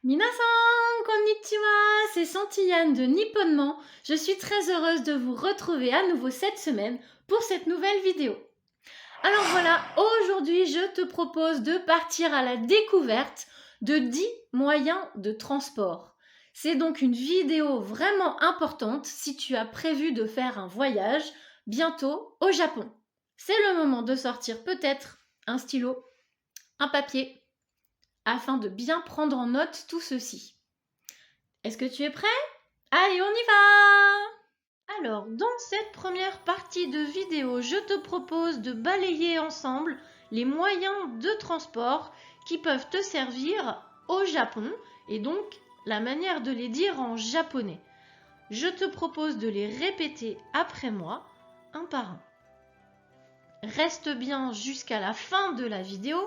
Minasan, konnichiwa, c'est Santillane de Nipponement. Je suis très heureuse de vous retrouver à nouveau cette semaine pour cette nouvelle vidéo. Alors voilà, aujourd'hui je te propose de partir à la découverte de 10 moyens de transport. C'est donc une vidéo vraiment importante si tu as prévu de faire un voyage bientôt au Japon. C'est le moment de sortir peut-être un stylo, un papier, afin de bien prendre en note tout ceci. Est-ce que tu es prêt? Allez, on y va! Alors, dans cette première partie de vidéo, je te propose de balayer ensemble les moyens de transport qui peuvent te servir au Japon et donc la manière de les dire en japonais. Je te propose de les répéter après moi, un par un. Reste bien jusqu'à la fin de la vidéo,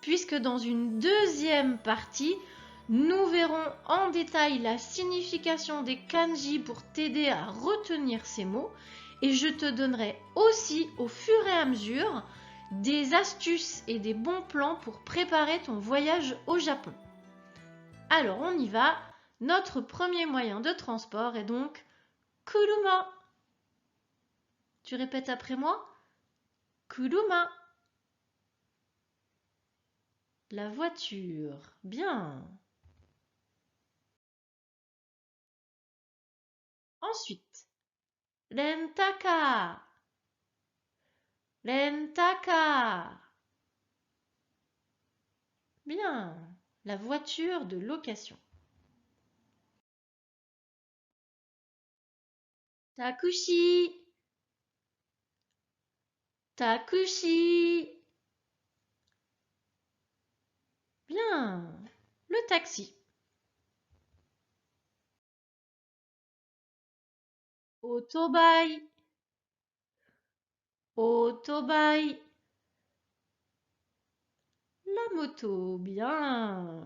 puisque dans une deuxième partie, nous verrons en détail la signification des kanji pour t'aider à retenir ces mots et je te donnerai aussi au fur et à mesure des astuces et des bons plans pour préparer ton voyage au Japon. Alors on y va, notre premier moyen de transport est donc kuruma. Tu répètes après moi? Kuruma. La voiture. Bien. Ensuite, rentaka. Rentaka. Bien. La voiture de location. Takushi. Takushi. Bien. Le taxi. Otobai. Otobai. La moto. Bien.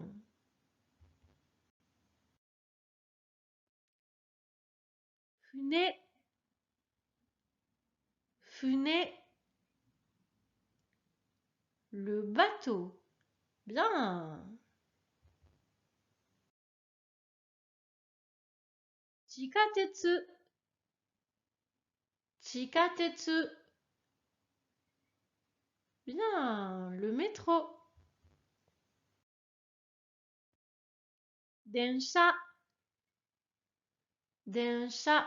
Fune. Fune. Le bateau. Bien. Chikatetsu. Chikatetsu. Bien. Le métro. Densha. Densha.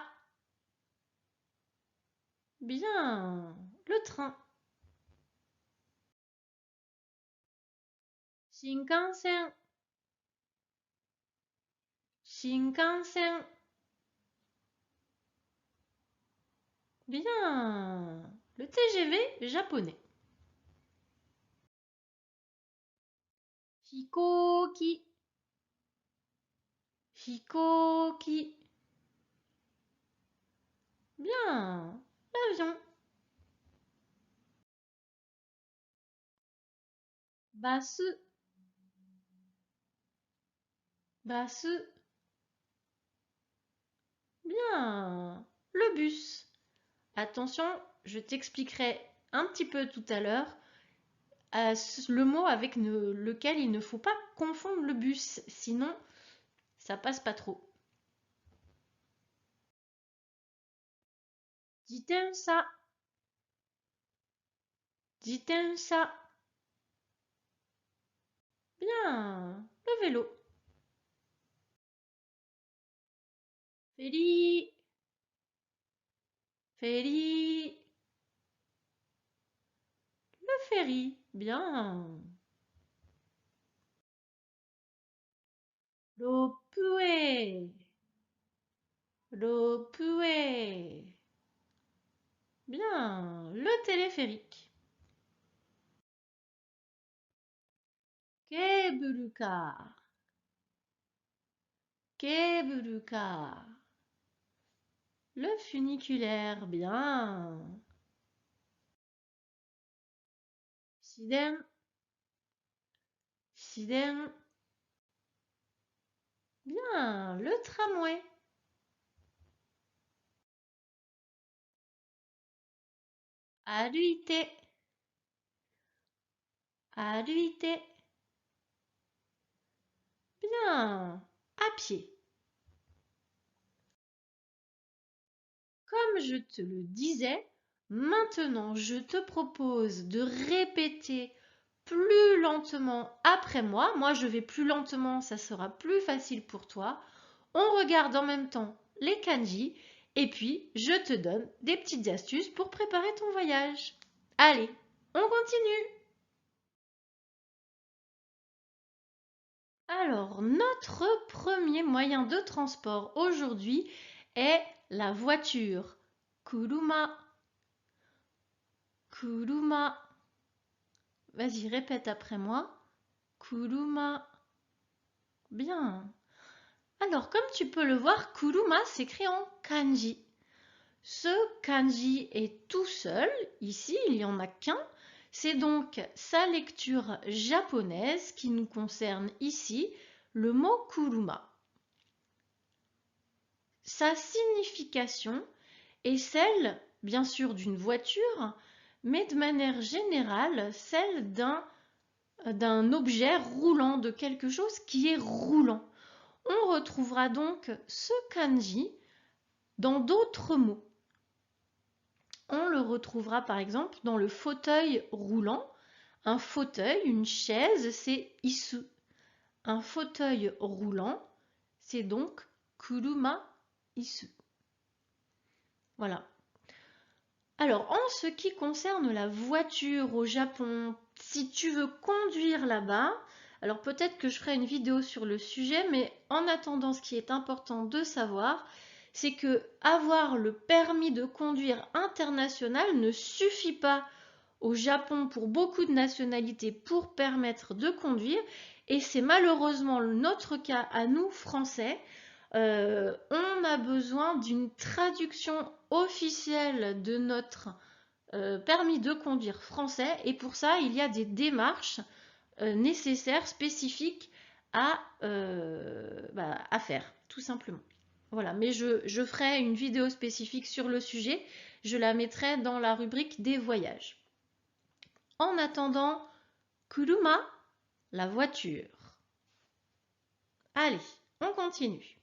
Bien. Le train. Shinkansen. Shinkansen. Bien. Le TGV japonais. Hikoki. Hikoki. Bien. L'avion. Basu. Basu. Bien. Le bus. Attention, je t'expliquerai un petit peu tout à l'heure le mot avec lequel il ne faut pas confondre le bus, sinon ça passe pas trop. Jitensha. Jitensha. Bien. Le vélo. Ferry. Ferry. Le ferry. Bien. Ropue. Ropue. Bien. Le téléphérique. Cable car. Cable car. Le funiculaire. Bien. Siden. Siden. Bien. Le tramway. Aruite. Aruite. Bien. À pied. Comme je te le disais, maintenant je te propose de répéter plus lentement après moi. Moi, je vais plus lentement, ça sera plus facile pour toi. On regarde en même temps les kanji et puis je te donne des petites astuces pour préparer ton voyage. Allez, on continue. Alors, notre premier moyen de transport aujourd'hui est la voiture. Kuruma. Kuruma. Vas-y, répète après moi. Kuruma. Bien. Alors, comme tu peux le voir, Kuruma s'écrit en kanji. Ce kanji est tout seul. Ici, il n'y en a qu'un. C'est donc sa lecture japonaise qui nous concerne ici, le mot kuruma. Sa signification est celle, bien sûr, d'une voiture, mais de manière générale, celle d'un objet roulant, de quelque chose qui est roulant. On retrouvera donc ce kanji dans d'autres mots. On le retrouvera par exemple dans le fauteuil roulant. Un fauteuil, une chaise, c'est isu. Un fauteuil roulant, c'est donc kuruma isu. Voilà. Alors, en ce qui concerne la voiture au Japon, si tu veux conduire là-bas, alors peut-être que je ferai une vidéo sur le sujet, mais en attendant, ce qui est important de savoir, c'est que avoir le permis de conduire international ne suffit pas au Japon pour beaucoup de nationalités pour permettre de conduire, et c'est malheureusement notre cas à nous, Français. On a besoin d'une traduction officielle de notre permis de conduire français et pour ça, il y a des démarches nécessaires, spécifiques à faire, tout simplement. Voilà, mais je ferai une vidéo spécifique sur le sujet. Je la mettrai dans la rubrique des voyages. En attendant, kuruma, la voiture. Allez, on continue.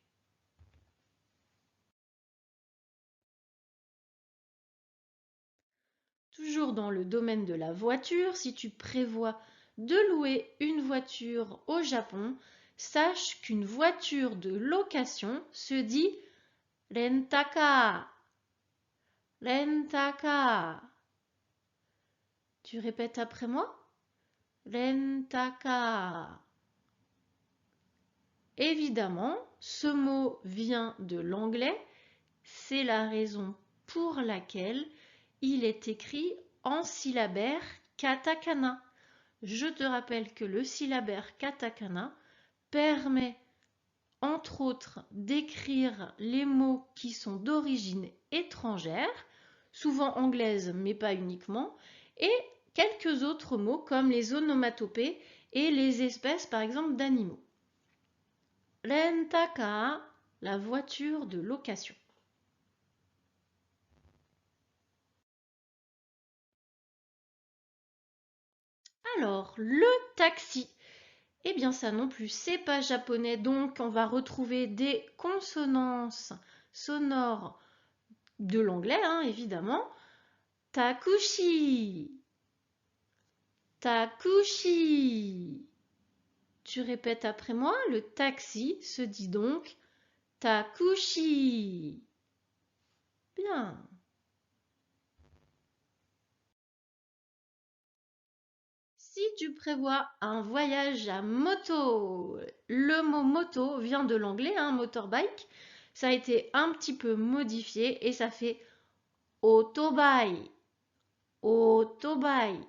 Toujours dans le domaine de la voiture, si tu prévois de louer une voiture au Japon, sache qu'une voiture de location se dit rentaka. Rentaka. Tu répètes après moi? Rentaka. Évidemment, ce mot vient de l'anglais. C'est la raison pour laquelle il est écrit en syllabaire katakana. Je te rappelle que le syllabaire katakana permet entre autres d'écrire les mots qui sont d'origine étrangère, souvent anglaise mais pas uniquement, et quelques autres mots comme les onomatopées et les espèces par exemple d'animaux. Rentaka, la voiture de location. Alors, le taxi. Eh bien ça non plus, c'est pas japonais, donc on va retrouver des consonances sonores de l'anglais, hein, évidemment. Takushi. Takushi. Tu répètes après moi, le taxi se dit donc takushi. Bien. Si tu prévois un voyage à moto, le mot moto vient de l'anglais, hein, motorbike. Ça a été un petit peu modifié et ça fait otobai. Otobai.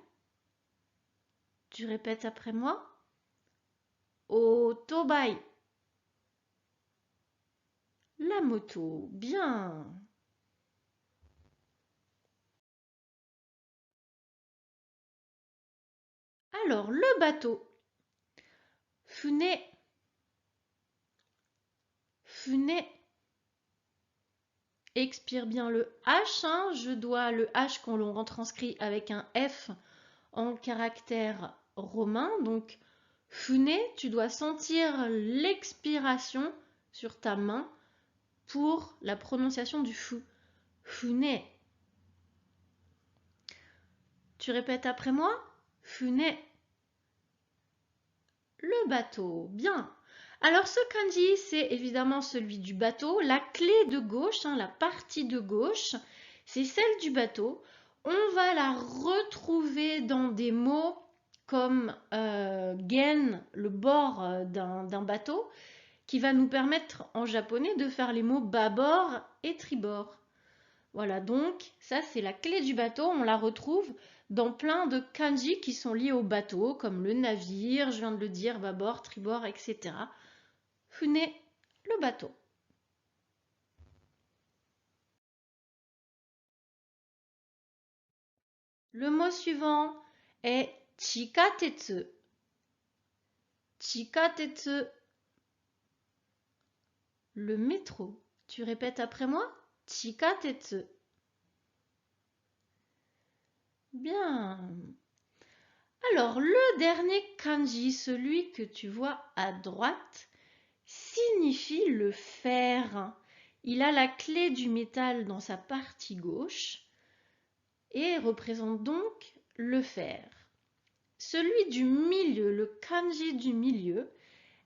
Tu répètes après moi? Otobai. La moto. Bien. Alors, le bateau. Fune. Fune. Expire bien le H. Hein. Je dois le H qu'on l'on retranscrit avec un F en caractère romain. Donc, Fune, tu dois sentir l'expiration sur ta main pour la prononciation du fou. Fune. Tu répètes après moi? Fune. Le bateau. Bien. Alors ce kanji, c'est évidemment celui du bateau. La clé de gauche, la partie de gauche, c'est celle du bateau. On va la retrouver dans des mots comme gen, le bord d'un bateau, qui va nous permettre en japonais de faire les mots bâbord et tribord. Voilà, donc ça c'est la clé du bateau, on la retrouve dans plein de kanji qui sont liés au bateau, comme le navire, je viens de le dire, bâbord, tribord, etc. Fune, le bateau. Le mot suivant est chikatetsu. Chikatetsu, le métro. Tu répètes après moi? Chikatetsu. Bien. Alors, le dernier kanji, celui que tu vois à droite, signifie le fer. Il a la clé du métal dans sa partie gauche et représente donc le fer. Celui du milieu, le kanji du milieu,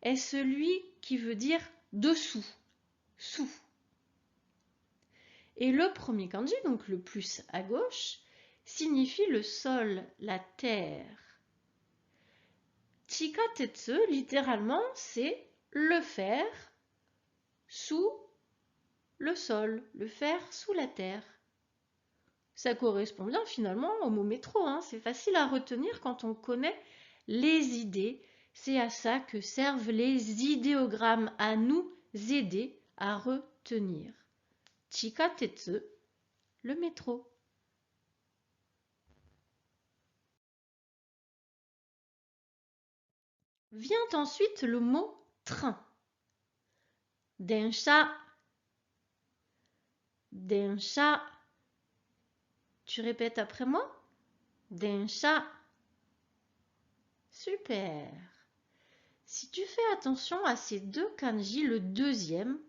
est celui qui veut dire dessous, sous. Et le premier kanji, donc le plus à gauche, signifie le sol, la terre. Chikatetsu, littéralement, c'est le fer sous le sol, le fer sous la terre. Ça correspond bien finalement au mot métro, c'est facile à retenir quand on connaît les idées. C'est à ça que servent les idéogrammes, à nous aider à retenir. Chikatetsu, le métro. Vient ensuite le mot train. Densha, densha. Tu répètes après moi? Densha. Super. Si tu fais attention à ces deux kanji, le deuxième,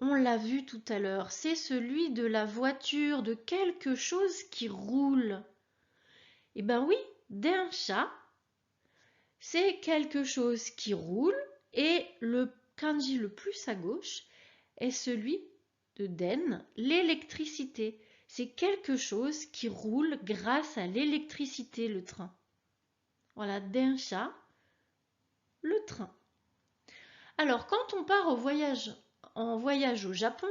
on l'a vu tout à l'heure, c'est celui de la voiture, de quelque chose qui roule. Eh bien oui, densha, c'est quelque chose qui roule et le kanji le plus à gauche est celui de den, l'électricité. C'est quelque chose qui roule grâce à l'électricité, le train. Voilà, densha, le train. Alors, quand on part en voyage au Japon,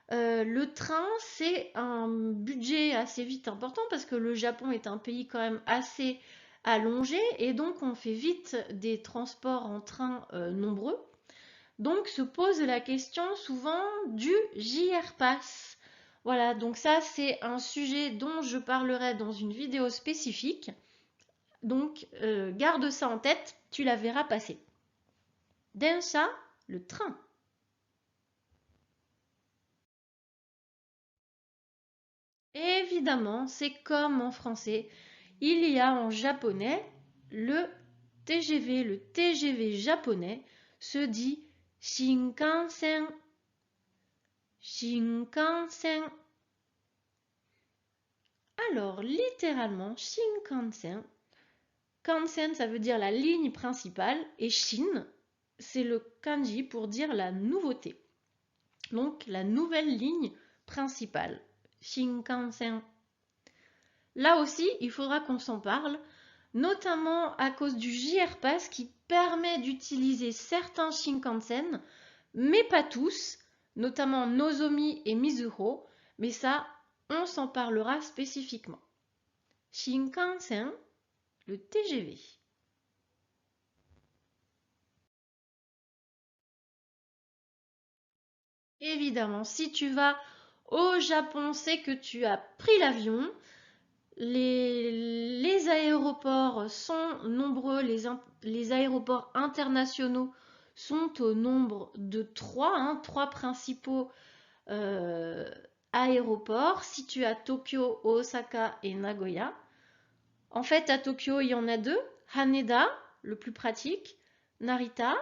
le train, c'est un budget assez vite important parce que le Japon est un pays quand même assez allongé et donc on fait vite des transports en train nombreux. Donc se pose la question souvent du JR Pass. Voilà, donc ça c'est un sujet dont je parlerai dans une vidéo spécifique. Donc garde ça en tête, tu la verras passer. Densha, le train. Évidemment, c'est comme en français. Il y a en japonais le TGV. Le TGV japonais se dit Shinkansen. Shinkansen. Alors, littéralement, Shinkansen. Kansen, ça veut dire la ligne principale. Et Shin, c'est le kanji pour dire la nouveauté. Donc, la nouvelle ligne principale. Shinkansen. Là aussi, il faudra qu'on s'en parle, notamment à cause du JR Pass qui permet d'utiliser certains Shinkansen, mais pas tous, notamment Nozomi et Mizuho, mais ça, on s'en parlera spécifiquement. Shinkansen, le TGV. Évidemment, si tu vas au Japon, c'est que tu as pris l'avion. Les aéroports sont nombreux, les aéroports internationaux sont au nombre de 3, 3 principaux aéroports situés à Tokyo, Osaka et Nagoya. En fait, à Tokyo, il y en a 2, Haneda le plus pratique, Narita.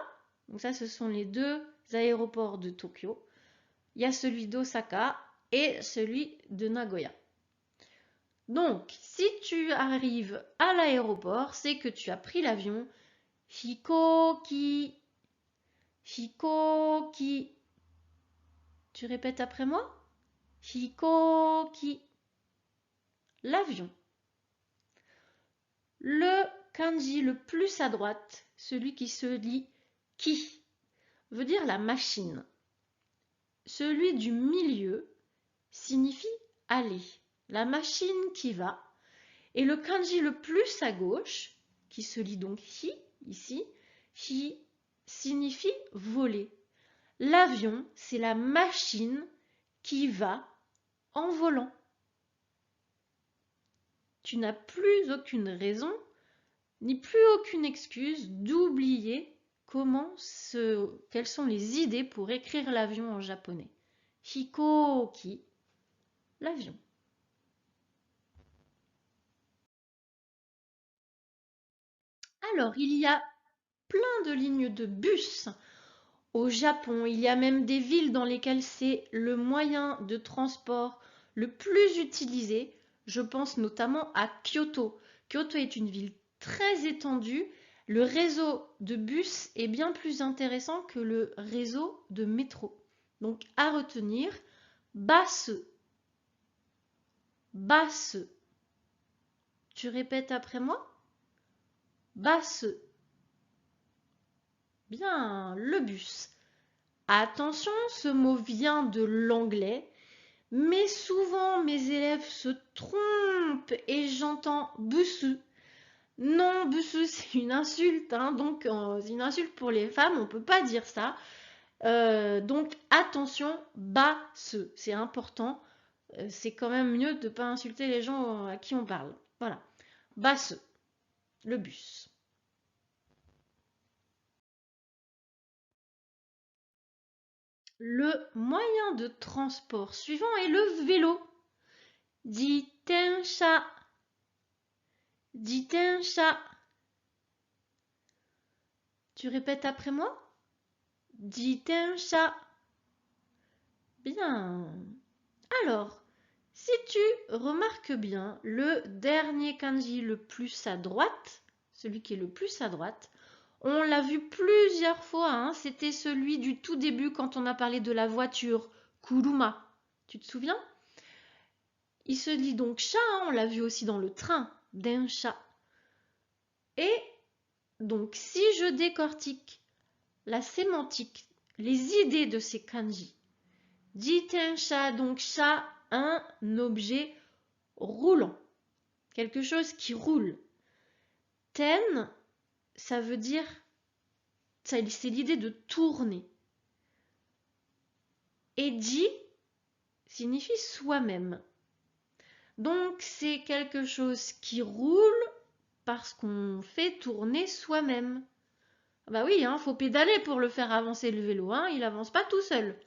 Donc ça, ce sont les deux aéroports de Tokyo. Il y a celui d'Osaka et celui de Nagoya. Donc, si tu arrives à l'aéroport, c'est que tu as pris l'avion. Hikoki. Hikoki. Tu répètes après moi? Hikoki. L'avion. Le kanji le plus à droite, celui qui se lit ki, veut dire la machine. Celui du milieu signifie aller, la machine qui va. Et le kanji le plus à gauche, qui se lit donc hi, ici, hi signifie voler. L'avion, c'est la machine qui va en volant. Tu n'as plus aucune raison, ni plus aucune excuse d'oublier quelles sont les idées pour écrire l'avion en japonais. Hikoki, l'avion. Alors, il y a plein de lignes de bus au Japon. Il y a même des villes dans lesquelles c'est le moyen de transport le plus utilisé. Je pense notamment à Kyoto. Kyoto est une ville très étendue. Le réseau de bus est bien plus intéressant que le réseau de métro. Donc, à retenir, basse. Basse. Tu répètes après moi? Basse. Bien, le bus. Attention, ce mot vient de l'anglais, mais souvent mes élèves se trompent et j'entends bussu. Non, bussu, c'est une insulte, hein, donc c'est une insulte pour les femmes, on ne peut pas dire ça. Donc attention, basse, c'est important. C'est quand même mieux de ne pas insulter les gens à qui on parle. Voilà, basse, le bus. Le moyen de transport suivant est le vélo. Jitensha. Jitensha. Tu répètes après moi? Jitensha. Bien. Alors, si tu remarques bien, le dernier kanji le plus à droite, celui qui est le plus à droite, on l'a vu plusieurs fois, hein, c'était celui du tout début quand on a parlé de la voiture, kuruma. Tu te souviens? Il se dit donc chat, hein, on l'a vu aussi dans le train, densha. Et donc si je décortique la sémantique, les idées de ces kanji, jitensha, donc chat, un objet roulant, quelque chose qui roule. Ten, ça veut dire, c'est l'idée de tourner. Et ji signifie soi-même. Donc c'est quelque chose qui roule parce qu'on fait tourner soi-même. Bah oui, hein, faut pédaler pour le faire avancer le vélo, hein, il n'avance pas tout seul.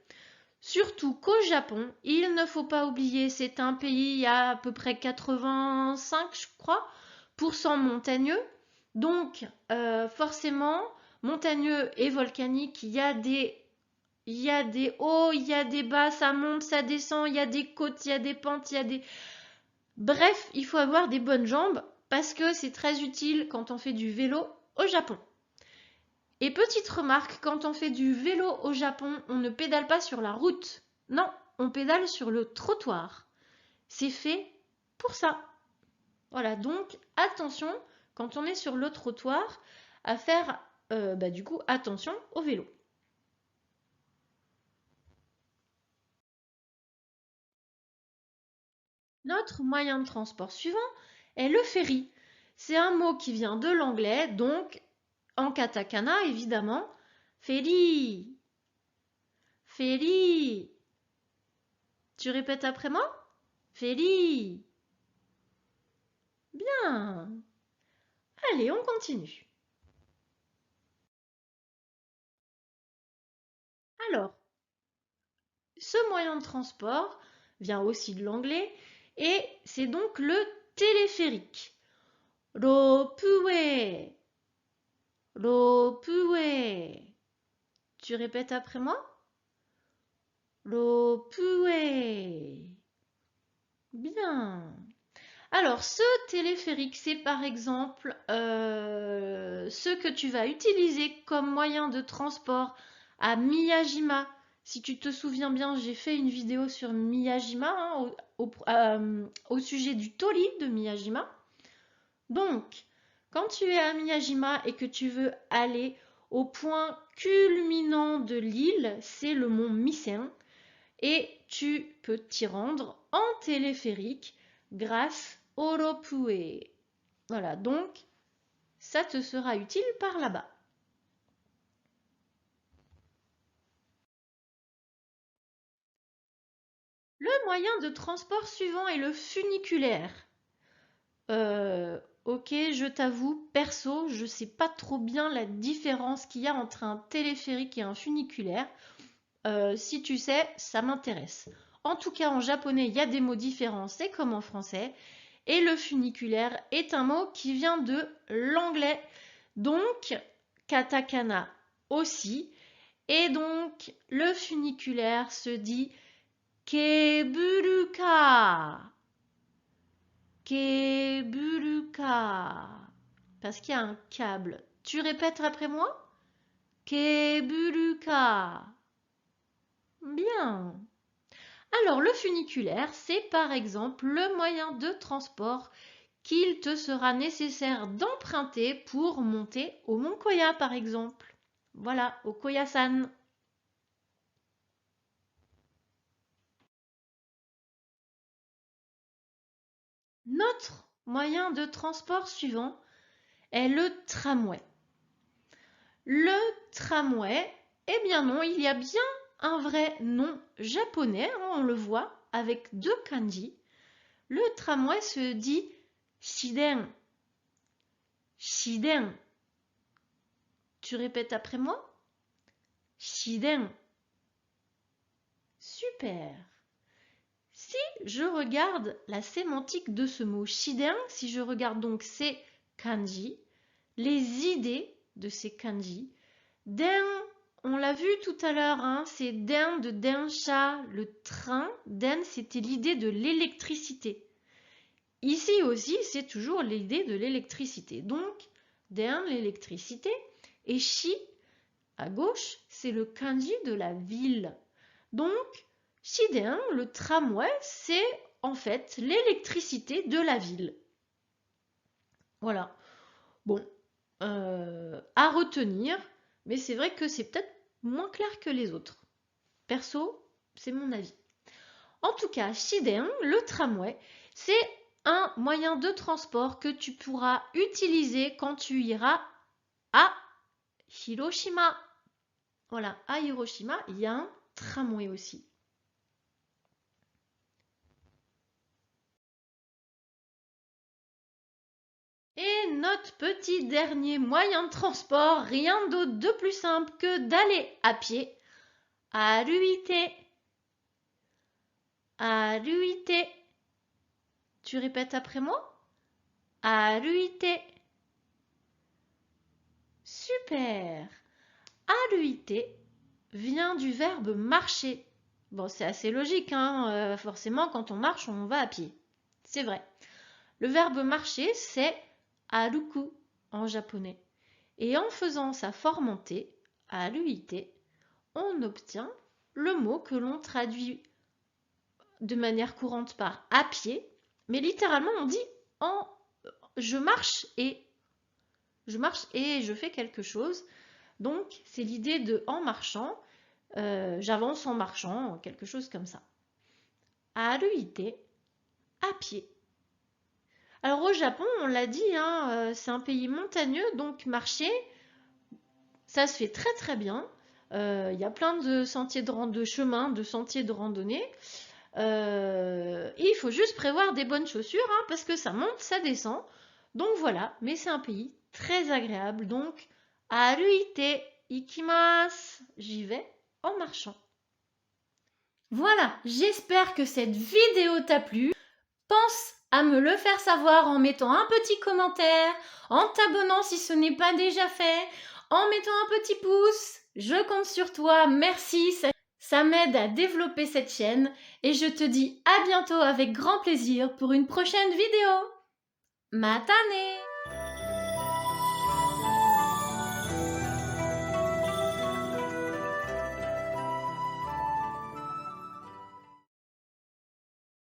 Surtout qu'au Japon, il ne faut pas oublier, c'est un pays à peu près 85, je crois, % montagneux. Donc forcément, montagneux et volcanique, il y a des hauts, il y a des bas, ça monte, ça descend, il y a des côtes, il y a des pentes, il y a des... Bref, il faut avoir des bonnes jambes parce que c'est très utile quand on fait du vélo au Japon. Et petite remarque, quand on fait du vélo au Japon, on ne pédale pas sur la route. Non, on pédale sur le trottoir. C'est fait pour ça. Voilà, donc attention, quand on est sur le trottoir, à faire du coup attention au vélo. Notre moyen de transport suivant est le ferry. C'est un mot qui vient de l'anglais, donc en katakana évidemment, ferry. Ferry. Tu répètes après moi? Ferry. Bien. Allez, on continue. Alors, ce moyen de transport vient aussi de l'anglais et c'est donc le téléphérique. Ropeway. Ropue. Tu répètes après moi? Ropue. Bien. Alors, ce téléphérique, c'est par exemple ce que tu vas utiliser comme moyen de transport à Miyajima. Si tu te souviens bien, j'ai fait une vidéo sur Miyajima, hein, au sujet du Tori de Miyajima. Donc, quand tu es à Miyajima et que tu veux aller au point culminant de l'île, c'est le mont Misen, et tu peux t'y rendre en téléphérique grâce au Ropue. Voilà, donc ça te sera utile par là-bas. Le moyen de transport suivant est le funiculaire. Ok, je t'avoue, perso, je sais pas trop bien la différence qu'il y a entre un téléphérique et un funiculaire. Si tu sais, ça m'intéresse. En tout cas, en japonais, il y a des mots différents, c'est comme en français. Et le funiculaire est un mot qui vient de l'anglais. Donc, katakana aussi. Et donc, le funiculaire se dit keburuka. Keburuka. Parce qu'il y a un câble. Tu répètes après moi? Keburuka. Bien. Alors, le funiculaire, c'est par exemple le moyen de transport qu'il te sera nécessaire d'emprunter pour monter au mont Koya, par exemple. Voilà, au Koyasan. Notre moyen de transport suivant est le tramway. Le tramway, eh bien non, il y a bien un vrai nom japonais, hein, on le voit, avec deux kanji. Le tramway se dit shiden. Shiden. Tu répètes après moi? Shiden. Super. Si je regarde la sémantique de ce mot shiden, si je regarde donc ces kanji, les idées de ces kanji, den, on l'a vu tout à l'heure, hein, c'est den de densha, le train. Den, c'était l'idée de l'électricité. Ici aussi, c'est toujours l'idée de l'électricité. Donc, den, l'électricité, et shi, à gauche, c'est le kanji de la ville. Donc, shiden, le tramway, c'est en fait l'électricité de la ville. Voilà. Bon, à retenir, mais c'est vrai que c'est peut-être moins clair que les autres. Perso, c'est mon avis. En tout cas, shiden, le tramway, c'est un moyen de transport que tu pourras utiliser quand tu iras à Hiroshima. Voilà, à Hiroshima, il y a un tramway aussi. Et notre petit dernier moyen de transport, rien d'autre de plus simple que d'aller à pied. Aruite. Aruite. Tu répètes après moi? Aruite. Super. Aruite vient du verbe marcher. Bon, c'est assez logique, hein, forcément, quand on marche, on va à pied. C'est vrai. Le verbe marcher, c'est aruku en japonais. Et en faisant sa forme montée, aruite, on obtient le mot que l'on traduit de manière courante par à pied, mais littéralement on dit en je marche et je fais quelque chose. Donc c'est l'idée de en marchant, j'avance en marchant, quelque chose comme ça. Aruite, à pied. Alors au Japon, on l'a dit, hein, c'est un pays montagneux, donc marcher, ça se fait très très bien. Il y a plein de sentiers de chemins, de sentiers de randonnée. Il faut juste prévoir des bonnes chaussures, hein, parce que ça monte, ça descend. Donc voilà, mais c'est un pays très agréable. Donc, aruite ikimasu, j'y vais en marchant. Voilà, j'espère que cette vidéo t'a plu. Pense à me le faire savoir en mettant un petit commentaire, en t'abonnant si ce n'est pas déjà fait, en mettant un petit pouce. Je compte sur toi, merci, ça m'aide à développer cette chaîne et je te dis à bientôt avec grand plaisir pour une prochaine vidéo. Matane!